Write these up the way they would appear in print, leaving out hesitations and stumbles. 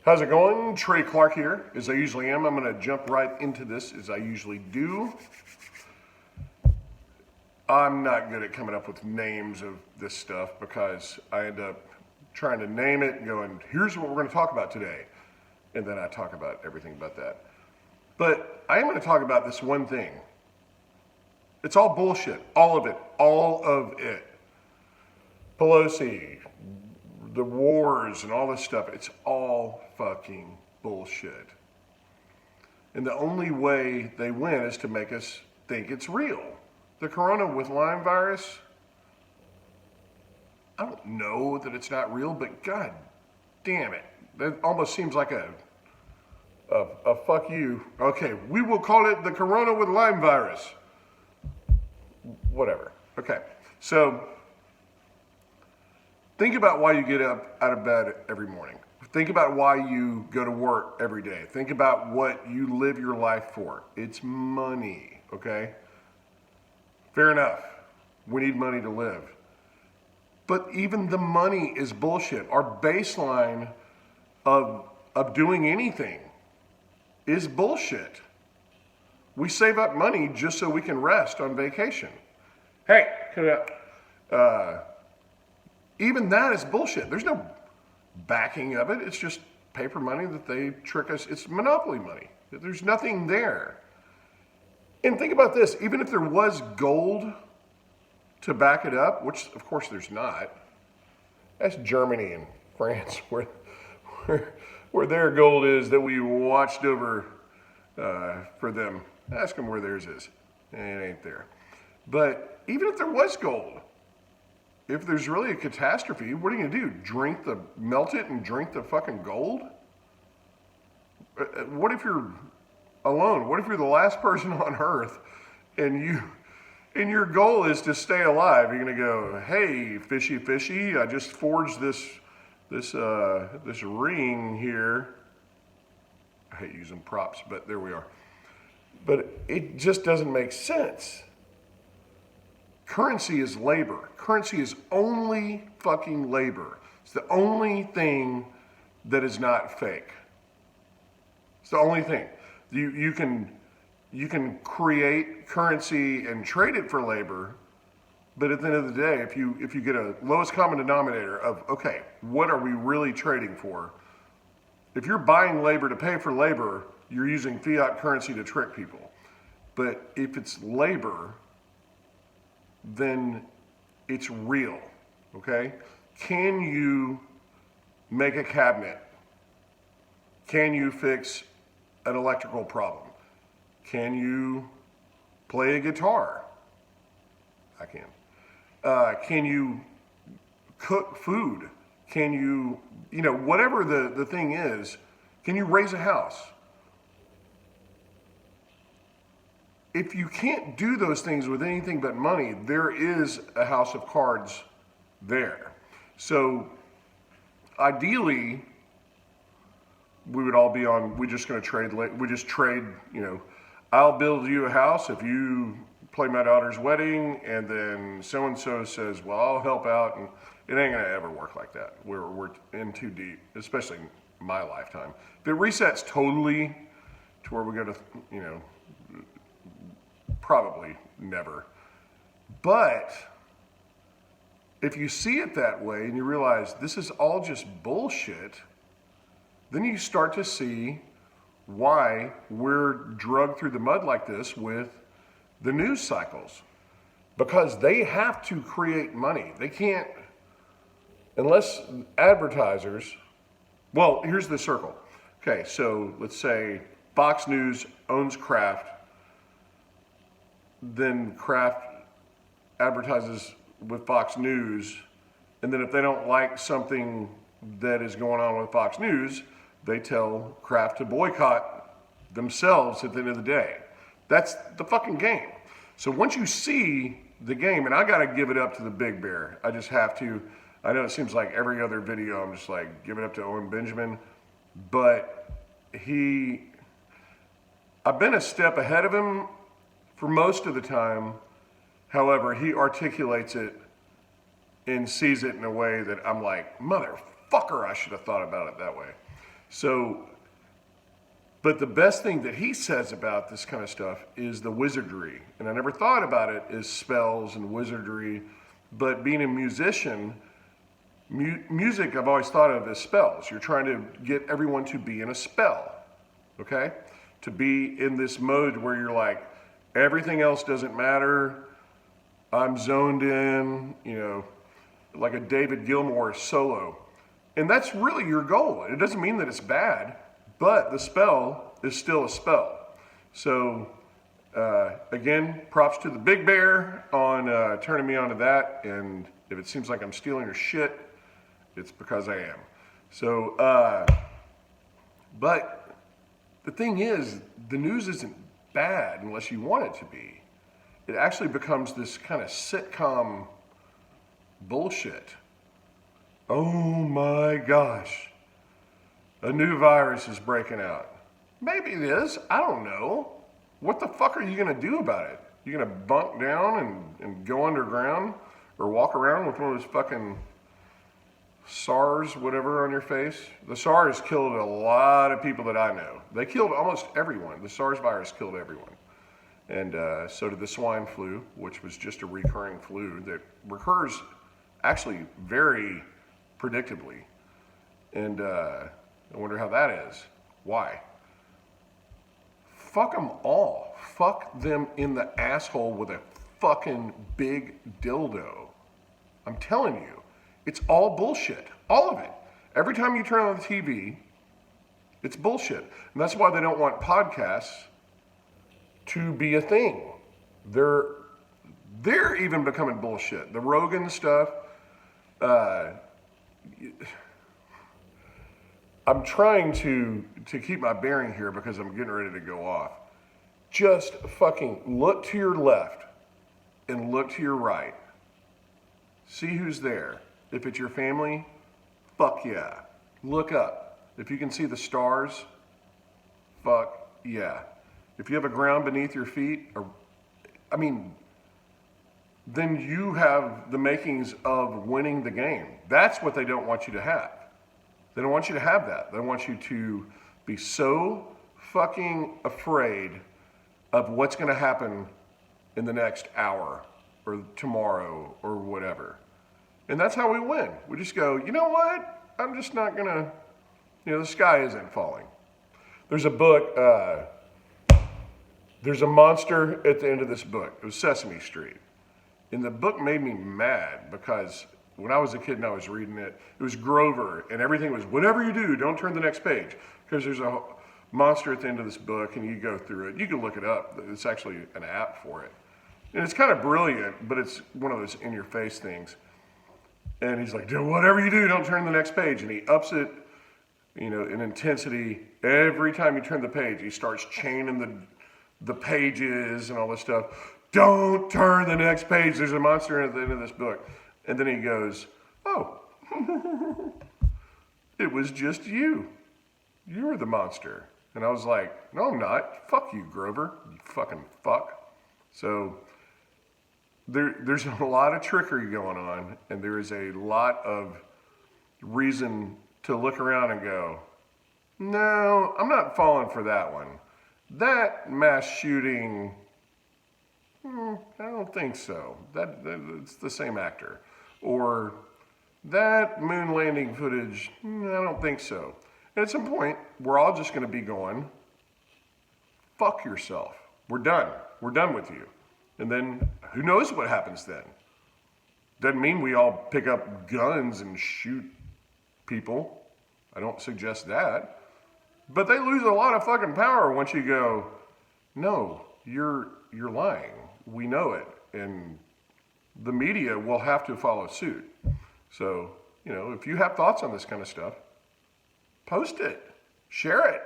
How's it going? Trey Clark here, as I usually am. I'm going to jump right into this, as I usually do. I'm not good at coming up with names of this stuff because I end up trying to name it and going, here's what we're going to talk about today. And then I talk about everything about that. But I am going to talk about this one thing. It's all bullshit. All of it. All of it. Pelosi, the wars and all this stuff, it's all fucking bullshit. And the only way they win is to make us think it's real. The corona with Lyme virus, I don't know that it's not real, but god damn it. That almost seems like a fuck you. Okay, we will call it the corona with Lyme virus. Whatever. Okay, so think about why you get up out of bed every morning. Think about why you go to work every day. Think about what you live your life for. It's money, okay? Fair enough. We need money to live. But even the money is bullshit. Our baseline of doing anything is bullshit. We save up money just so we can rest on vacation. Hey, even that is bullshit. There's no backing of it. It's just paper money that they trick us. It's monopoly money. There's nothing there. And think about this. Even if there was gold to back it up, which of course there's not, that's Germany and France where their gold is that we watched over for them. Ask them where theirs is. It ain't there. But even if there was gold, if there's really a catastrophe, what are you gonna do? Melt it and drink the fucking gold? What if you're alone? What if you're the last person on earth and your goal is to stay alive? You're gonna go, hey, fishy, fishy, I just forged this ring here. I hate using props, but there we are. But it just doesn't make sense. Currency is labor. Currency is only fucking labor. It's the only thing that is not fake. It's the only thing. You can create currency and trade it for labor, but at the end of the day, if you get a lowest common denominator of, okay, what are we really trading for? If you're buying labor to pay for labor, you're using fiat currency to trick people. But if it's labor, then it's real, okay? Can you make a cabinet? Can you fix an electrical problem? Can you play a guitar? I can. Can you cook food? Can you, whatever the thing is, can you raise a house? If you can't do those things with anything but money, there is a house of cards there. So ideally, we would all be on, we just trade, I'll build you a house if you play my daughter's wedding, and then so-and-so says, well, I'll help out, and it ain't gonna ever work like that. We're in too deep, especially in my lifetime. If it resets totally to where we go to, probably never. But if you see it that way and you realize this is all just bullshit, then you start to see why we're drugged through the mud like this with the news cycles. Because they have to create money. They can't, unless advertisers, well, here's the circle. Okay, so let's say Fox News owns Kraft, then Kraft advertises with Fox News, and then if they don't like something that is going on with Fox News, they tell Kraft to boycott themselves at the end of the day. That's the fucking game. So once you see the game, and I gotta give it up to the big bear, I just have to. I know it seems like every other video I'm just like, give it up to Owen Benjamin, but I've been a step ahead of him for most of the time. However, he articulates it and sees it in a way that I'm like, motherfucker, I should have thought about it that way. So, but the best thing that he says about this kind of stuff is the wizardry. And I never thought about it as spells and wizardry, but being a musician, music I've always thought of as spells. You're trying to get everyone to be in a spell, okay? To be in this mode where you're like, everything else doesn't matter. I'm zoned in, like a David Gilmour solo. And that's really your goal. It doesn't mean that it's bad, but the spell is still a spell. So, again, props to the Big Bear on turning me on to that. And if it seems like I'm stealing your shit, it's because I am. So, but the thing is, the news isn't bad unless you want it to be. It actually becomes this kind of sitcom bullshit. Oh my gosh, a new virus is breaking out. Maybe it is, I don't know. What the fuck are you gonna do about it? You gonna bunk down and go underground? Or walk around with one of those fucking SARS, whatever, on your face? The SARS killed a lot of people that I know. They killed almost everyone. The SARS virus killed everyone. And so did the swine flu, which was just a recurring flu that recurs actually very predictably. And I wonder how that is. Why? Fuck them all. Fuck them in the asshole with a fucking big dildo. I'm telling you, it's all bullshit. All of it. Every time you turn on the TV, it's bullshit. And that's why they don't want podcasts to be a thing. They're even becoming bullshit. The Rogan stuff, I'm trying to keep my bearing here because I'm getting ready to go off. Just fucking look to your left and look to your right. See who's there. If it's your family, fuck yeah. Look up. If you can see the stars, fuck yeah. If you have a ground beneath your feet, then you have the makings of winning the game. That's what they don't want you to have. They don't want you to have that. They want you to be so fucking afraid of what's going to happen in the next hour or tomorrow or whatever. And that's how we win. We just go, you know what? I'm just not going to, the sky isn't falling. There's a book, there's a monster at the end of this book. It was Sesame Street. And the book made me mad because when I was a kid and I was reading it, it was Grover, and everything was, whatever you do, don't turn the next page. Because there's a monster at the end of this book, and you go through it. You can look it up. It's actually an app for it. And it's kind of brilliant, but it's one of those in-your-face things. And he's like, whatever you do, don't turn the next page. And he ups it, in intensity. Every time you turn the page, he starts chaining the pages and all this stuff. Don't turn the next page. There's a monster at the end of this book. And then he goes, oh, it was just you. You were the monster. And I was like, no, I'm not. Fuck you, Grover. You fucking fuck. So there's a lot of trickery going on, and there is a lot of reason to look around and go, no, I'm not falling for that one. That mass shooting, I don't think so. It's the same actor. Or that moon landing footage, I don't think so. And at some point, we're all just going to be going, fuck yourself. We're done. We're done with you. And then who knows what happens then? Doesn't mean we all pick up guns and shoot people. I don't suggest that. But they lose a lot of fucking power once you go, no, you're lying. We know it. And the media will have to follow suit. So, if you have thoughts on this kind of stuff, post it, share it,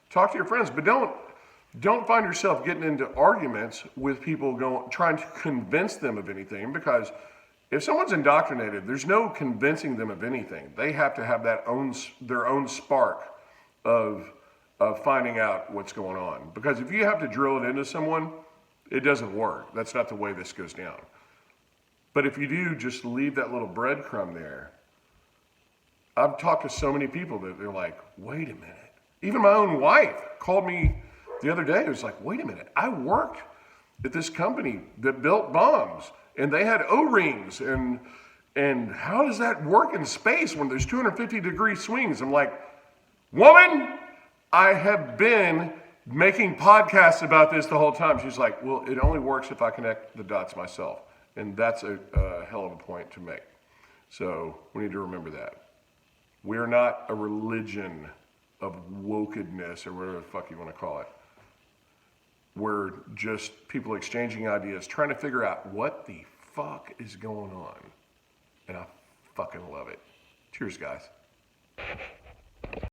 talk to your friends, but don't find yourself getting into arguments with people trying to convince them of anything, because if someone's indoctrinated, there's no convincing them of anything. They have to have their own spark of finding out what's going on. Because if you have to drill it into someone, it doesn't work. That's not the way this goes down. But if you do just leave that little breadcrumb there, I've talked to so many people that they're like, wait a minute. Even my own wife called me the other day. It was like, wait a minute. I worked at this company that built bombs, and they had O-rings, and how does that work in space when there's 250-degree swings? I'm like, woman, I have been making podcasts about this the whole time. She's like, well, it only works if I connect the dots myself. And that's a hell of a point to make. So we need to remember that. We're not a religion of wokedness or whatever the fuck you want to call it. We're just people exchanging ideas, trying to figure out what the fuck is going on. And I fucking love it. Cheers, guys.